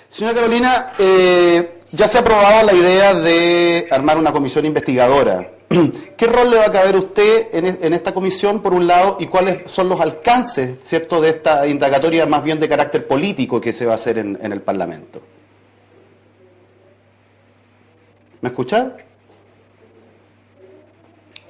Señora Carolina, ya se ha aprobado la idea de armar una comisión investigadora. ¿Qué rol le va a caber a usted en esta comisión, por un lado, y cuáles son los alcances, cierto, de esta indagatoria más bien de carácter político que se va a hacer en el Parlamento? ¿Me escucha?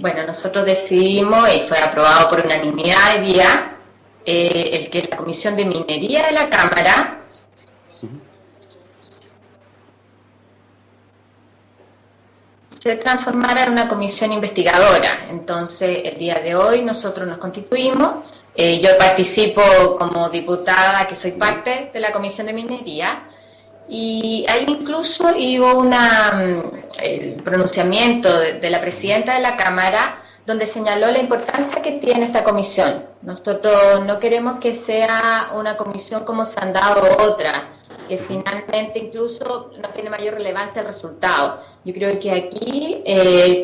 Bueno, nosotros decidimos, y fue aprobado por unanimidad hoy día, el que la Comisión de Minería de la Cámara se transformara en una comisión investigadora. Entonces, el día de hoy nosotros nos constituimos. Yo participo como diputada, que soy parte de la Comisión de Minería, y ahí incluso hubo el pronunciamiento de la presidenta de la Cámara, donde señaló la importancia que tiene esta comisión. Nosotros no queremos que sea una comisión como se han dado otras, que finalmente incluso no tiene mayor relevancia el resultado. Yo creo que aquí,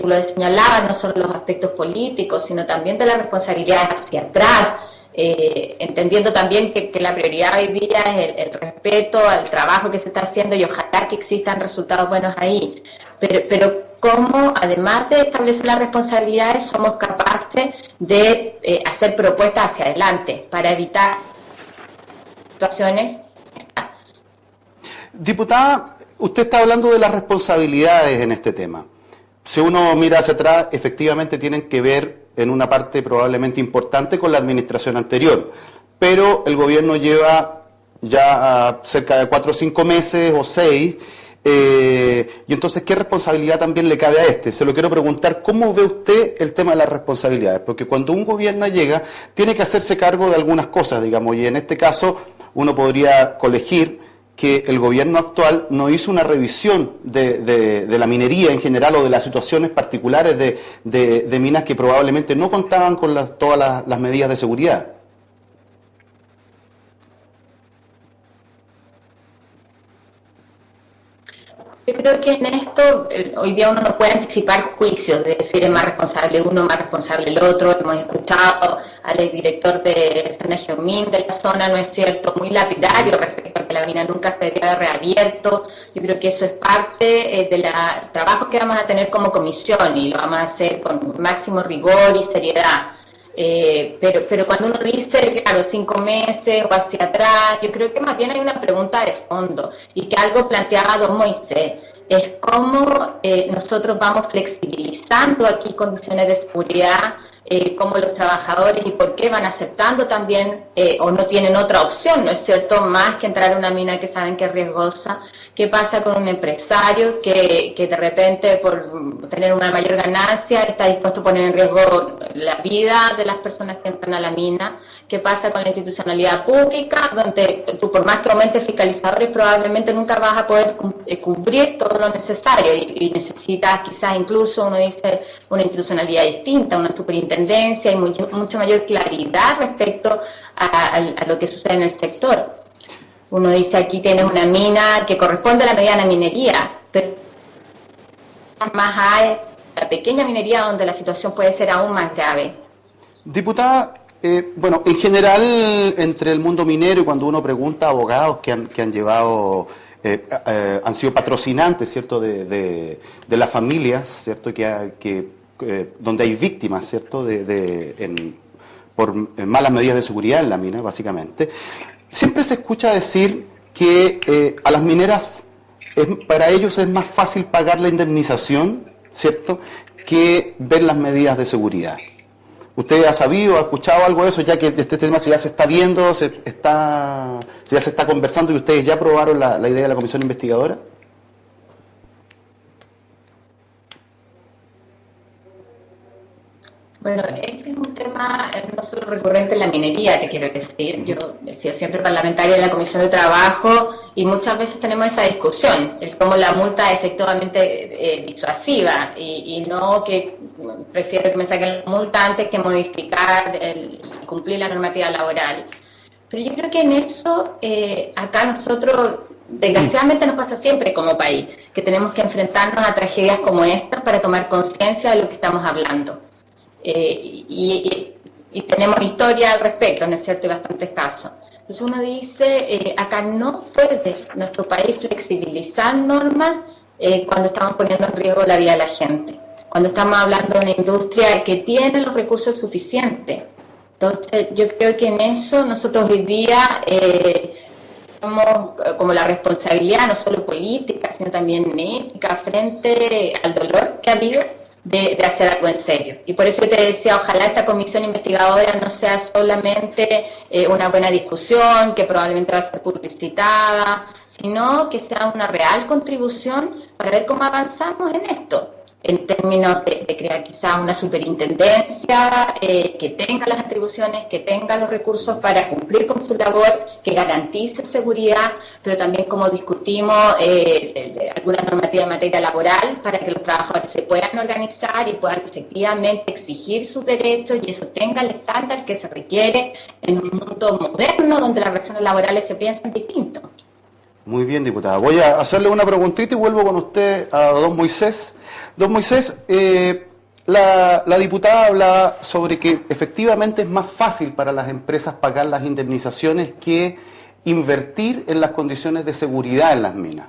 tú lo señalabas, no solo los aspectos políticos, sino también de la responsabilidad hacia atrás, entendiendo también que la prioridad hoy día es el respeto al trabajo que se está haciendo y ojalá que existan resultados buenos ahí. Pero cómo, además de establecer las responsabilidades, somos capaces de hacer propuestas hacia adelante para evitar situaciones. Diputada, usted está hablando de las responsabilidades en este tema. Si uno mira hacia atrás, efectivamente tienen que ver en una parte probablemente importante con la administración anterior, pero el gobierno lleva ya cerca de 4 o 5 meses o 6, y entonces, ¿qué responsabilidad también le cabe a este? Se lo quiero preguntar, ¿cómo ve usted el tema de las responsabilidades? Porque cuando un gobierno llega, tiene que hacerse cargo de algunas cosas, digamos, y en este caso uno podría colegir que el gobierno actual no hizo una revisión de la minería en general o de las situaciones particulares de minas que probablemente no contaban con todas las medidas de seguridad. Yo creo que en esto, hoy día uno no puede anticipar juicios, de decir es más responsable uno, más responsable el otro. Hemos escuchado al exdirector de Senegeomin de la zona, no es cierto, muy lapidario respecto a que la mina nunca se debería haber reabierto. Yo creo que eso es parte del trabajo que vamos a tener como comisión y lo vamos a hacer con máximo rigor y seriedad. Pero cuando uno dice, claro, 5 meses o hacia atrás, yo creo que más bien hay una pregunta de fondo y que algo planteaba don Moisés, es cómo nosotros vamos flexibilizando aquí condiciones de seguridad, cómo los trabajadores y por qué van aceptando también o no tienen otra opción, ¿no es cierto?, más que entrar a una mina que saben que es riesgosa. ¿Qué pasa con un empresario que de repente por tener una mayor ganancia está dispuesto a poner en riesgo la vida de las personas que entran a la mina? ¿Qué pasa con la institucionalidad pública, donde tú por más que aumentes fiscalizadores probablemente nunca vas a poder cubrir todo lo necesario y necesitas quizás incluso, uno dice, una institucionalidad distinta, una superintendencia y mucha mayor claridad respecto a lo que sucede en el sector? Uno dice, aquí tienes una mina que corresponde a la mediana minería, pero más hay la pequeña minería donde la situación puede ser aún más grave. Diputada, bueno, en general, entre el mundo minero y cuando uno pregunta a abogados que han llevado, han sido patrocinantes, ¿cierto?, de las familias, ¿cierto?, donde hay víctimas, ¿cierto?, por malas medidas de seguridad en la mina, básicamente. Siempre se escucha decir que a las mineras, para ellos es más fácil pagar la indemnización, ¿cierto?, que ver las medidas de seguridad. ¿Usted ha sabido, ha escuchado algo de eso, ya que este tema ya se está viendo, ya se está conversando y ustedes ya aprobaron la idea de la comisión investigadora? Bueno, este es un tema no solo recurrente en la minería, te quiero decir. Yo he sido siempre parlamentaria de la Comisión de Trabajo y muchas veces tenemos esa discusión, el cómo la multa es efectivamente disuasiva y no que prefiero que me saquen la multa antes que modificar y cumplir la normativa laboral. Pero yo creo que en eso, acá nosotros, desgraciadamente nos pasa siempre como país, que tenemos que enfrentarnos a tragedias como esta para tomar conciencia de lo que estamos hablando. Y tenemos historia al respecto, ¿no es cierto?, y bastantes casos. Entonces uno dice, acá no puede nuestro país flexibilizar normas cuando estamos poniendo en riesgo la vida de la gente, cuando estamos hablando de una industria que tiene los recursos suficientes. Entonces yo creo que en eso nosotros hoy día tenemos como la responsabilidad, no solo política, sino también ética, frente al dolor que ha habido, de hacer algo en serio. Y por eso yo te decía, ojalá esta comisión investigadora no sea solamente una buena discusión, que probablemente va a ser publicitada, sino que sea una real contribución para ver cómo avanzamos en esto, en términos de crear quizás una superintendencia que tenga las atribuciones, que tenga los recursos para cumplir con su labor, que garantice seguridad, pero también como discutimos alguna normativa en materia laboral para que los trabajadores se puedan organizar y puedan efectivamente exigir sus derechos y eso tenga el estándar que se requiere en un mundo moderno donde las relaciones laborales se piensan distinto. Muy bien, diputada. Voy a hacerle una preguntita y vuelvo con usted a don Moisés. Don Moisés, la diputada habla sobre que efectivamente es más fácil para las empresas pagar las indemnizaciones que invertir en las condiciones de seguridad en las minas.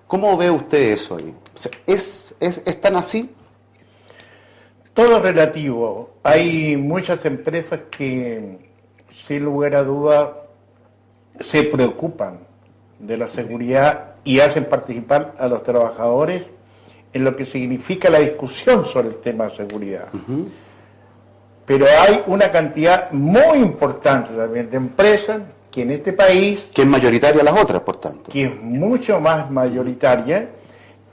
¿Cómo ve usted eso ahí? O sea, ¿es tan así? Todo es relativo. Hay muchas empresas que, sin lugar a duda, se preocupan de la seguridad y hacen participar a los trabajadores en lo que significa la discusión sobre el tema de seguridad. Uh-huh. Pero hay una cantidad muy importante también de empresas que en este país... Que es mayoritaria a las otras, por tanto. Que es mucho más mayoritaria,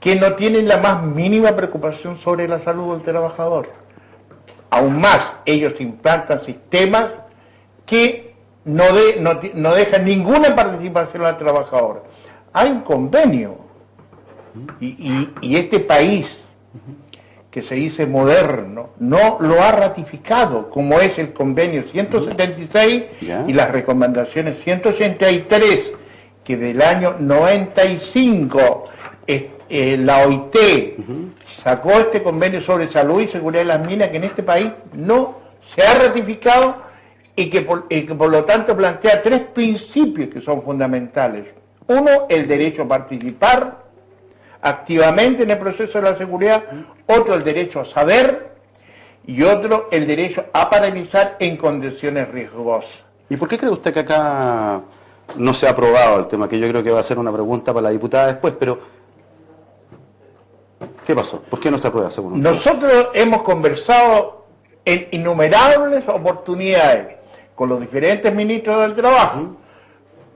que no tienen la más mínima preocupación sobre la salud del trabajador. Aún más, ellos implantan sistemas que no dejan ninguna participación al trabajador. Hay un convenio y este país que se dice moderno no lo ha ratificado, como es el convenio 176 y las recomendaciones 183 que del año 95 la OIT sacó este convenio sobre salud y seguridad de las minas, que en este país no se ha ratificado y que por lo tanto plantea tres principios que son fundamentales. Uno, el derecho a participar activamente en el proceso de la seguridad. Otro, el derecho a saber. Y otro, el derecho a paralizar en condiciones riesgosas. ¿Y por qué cree usted que acá no se ha aprobado el tema? Que yo creo que va a ser una pregunta para la diputada después, pero ¿qué pasó? ¿Por qué no se aprueba, según usted? Nosotros hemos conversado en innumerables oportunidades con los diferentes ministros del trabajo,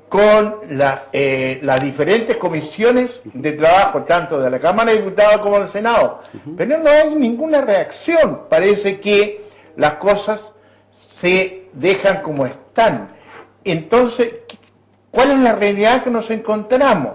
con las diferentes comisiones de trabajo, tanto de la Cámara de Diputados como del Senado, pero no hay ninguna reacción. Parece que las cosas se dejan como están. Entonces, ¿cuál es la realidad que nos encontramos?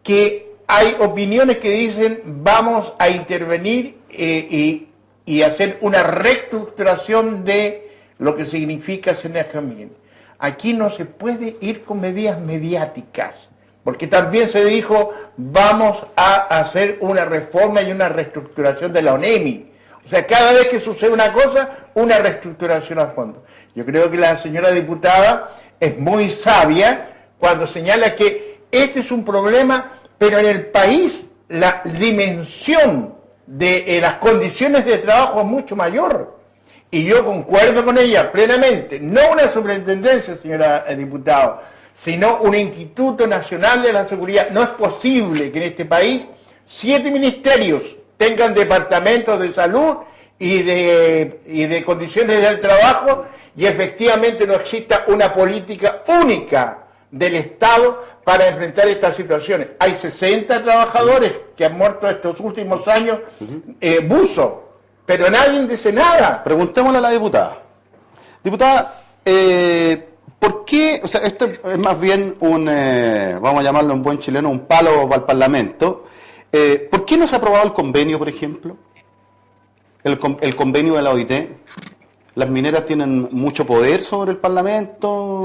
Que hay opiniones que dicen vamos a intervenir y hacer una reestructuración de lo que significa Senejamín. Aquí no se puede ir con medidas mediáticas, porque también se dijo vamos a hacer una reforma y una reestructuración de la ONEMI. O sea, cada vez que sucede una cosa, una reestructuración a fondo. Yo creo que la señora diputada es muy sabia cuando señala que este es un problema, pero en el país la dimensión de las condiciones de trabajo es mucho mayor. Y yo concuerdo con ella plenamente. No una superintendencia, señora diputada, sino un Instituto Nacional de la Seguridad. No es posible que en este país 7 ministerios tengan departamentos de salud y de condiciones del trabajo y efectivamente no exista una política única del Estado para enfrentar estas situaciones. Hay 60 trabajadores que han muerto estos últimos años, buzo, pero nadie dice nada. Preguntémosle a la diputada. Diputada, ¿por qué? O sea, esto es más bien vamos a llamarlo en buen chileno, un palo para el Parlamento. ¿Por qué no se ha aprobado el convenio, por ejemplo? El convenio de la OIT. ¿Las mineras tienen mucho poder sobre el Parlamento?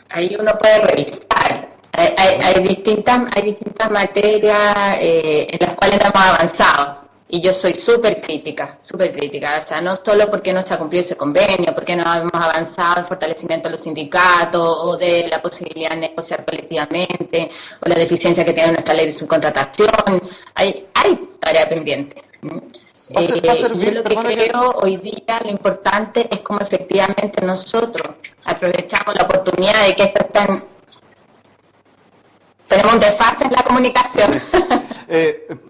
Ahí uno puede revisar. Hay distintas materias en las cuales no hemos avanzado. Y yo soy súper crítica, o sea, no solo porque no se ha cumplido ese convenio, porque no hemos avanzado en fortalecimiento de los sindicatos, o de la posibilidad de negociar colectivamente, o la deficiencia que tiene nuestra ley de subcontratación, hay tarea pendiente. Yo lo que creo hoy día, lo importante es cómo efectivamente nosotros aprovechamos la oportunidad de que esto está tenemos un desfase en la comunicación. Sí.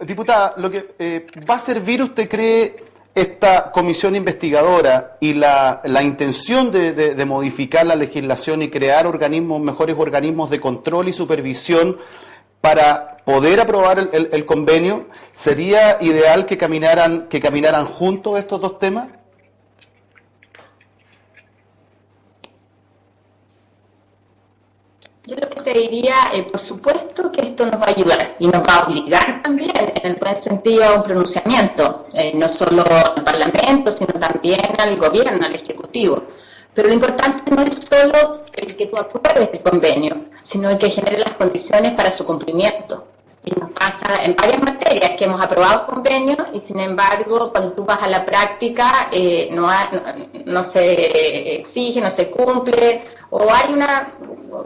Diputada, lo que ¿va a servir, usted cree, esta comisión investigadora y la intención de modificar la legislación y crear mejores organismos de control y supervisión para poder aprobar el convenio? ¿Sería ideal que caminaran juntos estos dos temas? Yo lo que te diría, por supuesto que esto nos va a ayudar y nos va a obligar también, en el buen sentido, a un pronunciamiento, no solo al Parlamento, sino también al Gobierno, al Ejecutivo. Pero lo importante no es solo el que tú apruebes el convenio, sino el que genere las condiciones para su cumplimiento. Y nos pasa en varias materias que hemos aprobado convenios y sin embargo cuando tú vas a la práctica no se exige, no se cumple, o hay una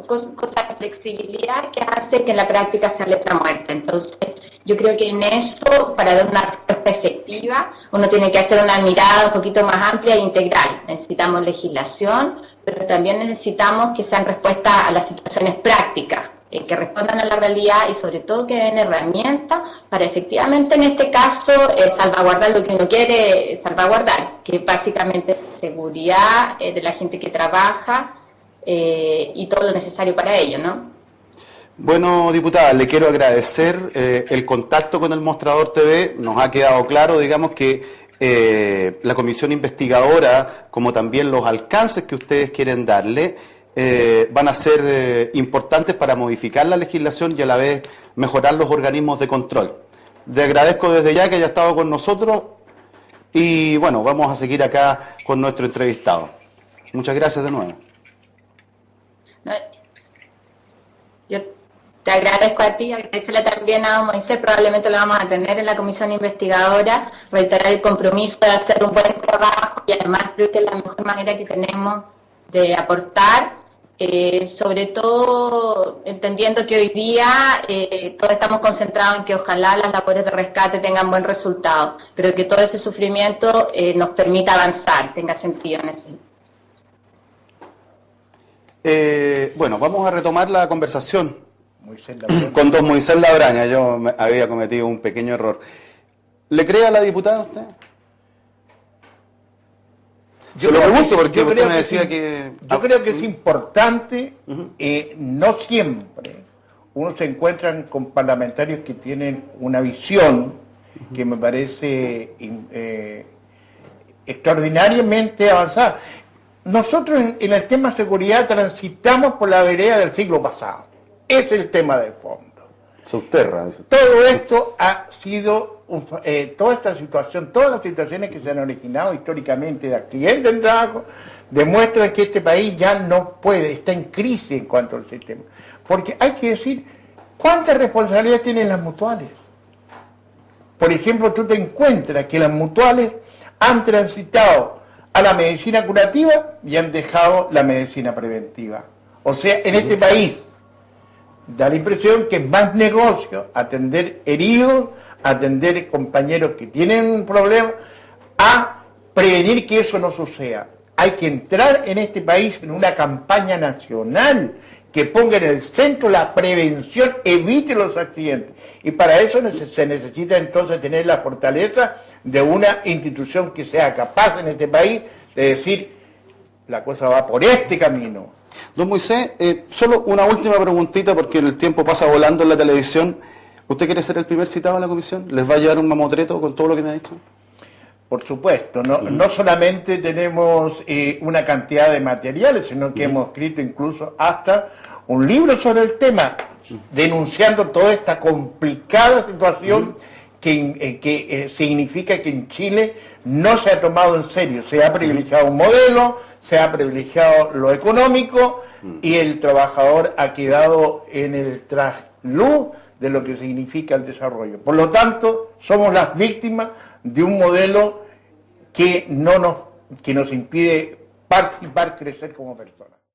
cosa de flexibilidad que hace que la práctica sea letra muerta. Entonces yo creo que en eso, para dar una respuesta efectiva, uno tiene que hacer una mirada un poquito más amplia e integral. Necesitamos legislación, pero también necesitamos que sean respuestas a las situaciones prácticas, que respondan a la realidad y sobre todo que den herramientas para efectivamente en este caso salvaguardar lo que uno quiere salvaguardar, que es básicamente la seguridad de la gente que trabaja y todo lo necesario para ello, ¿no? Bueno, diputada, le quiero agradecer el contacto con el Mostrador TV. Nos ha quedado claro, digamos, que la comisión investigadora, como también los alcances que ustedes quieren darle, van a ser importantes para modificar la legislación y a la vez mejorar los organismos de control. Le agradezco desde ya que haya estado con nosotros y bueno, vamos a seguir acá con nuestro entrevistado. Muchas gracias de nuevo. Yo te agradezco a ti, agradecerle también a Moisés, probablemente lo vamos a tener en la comisión investigadora, reiterar el compromiso de hacer un buen trabajo y además creo que es la mejor manera que tenemos de aportar. Sobre todo entendiendo que hoy día todos estamos concentrados en que ojalá las labores de rescate tengan buen resultado, pero que todo ese sufrimiento nos permita avanzar, tenga sentido en ese. Bueno, vamos a retomar la conversación con don Moisés Labraña. Yo había cometido un pequeño error. ¿Le cree a la diputada usted? Yo lo pregunto porque usted me decía que... Yo creo que es importante, no siempre uno se encuentra con parlamentarios que tienen una visión que me parece extraordinariamente avanzada. Nosotros en el tema seguridad transitamos por la vereda del siglo pasado. Es el tema de fondo. Subterra. Todo esto ha sido, toda esta situación, todas las situaciones que se han originado históricamente de accidentes en trabajo, demuestran que este país ya no puede, está en crisis en cuanto al sistema. Porque hay que decir, ¿cuánta responsabilidad tienen las mutuales? Por ejemplo, tú te encuentras que las mutuales han transitado a la medicina curativa y han dejado la medicina preventiva. O sea, en este país da la impresión que es más negocio atender heridos, atender compañeros que tienen un problema, a prevenir que eso no suceda. Hay que entrar en este país en una campaña nacional que ponga en el centro la prevención, evite los accidentes. Y para eso se necesita entonces tener la fortaleza de una institución que sea capaz en este país de decir, la cosa va por este camino. Don Moisés, solo una última preguntita porque el tiempo pasa volando en la televisión. ¿Usted quiere ser el primer citado en la comisión? ¿Les va a llevar un mamotreto con todo lo que me ha dicho? Por supuesto, no solamente tenemos una cantidad de materiales, sino que hemos escrito incluso hasta un libro sobre el tema, denunciando toda esta complicada situación que significa que en Chile no se ha tomado en serio, se ha privilegiado un modelo, se ha privilegiado lo económico y el trabajador ha quedado en el trasluz de lo que significa el desarrollo. Por lo tanto, somos las víctimas de un modelo que nos impide participar, crecer como personas.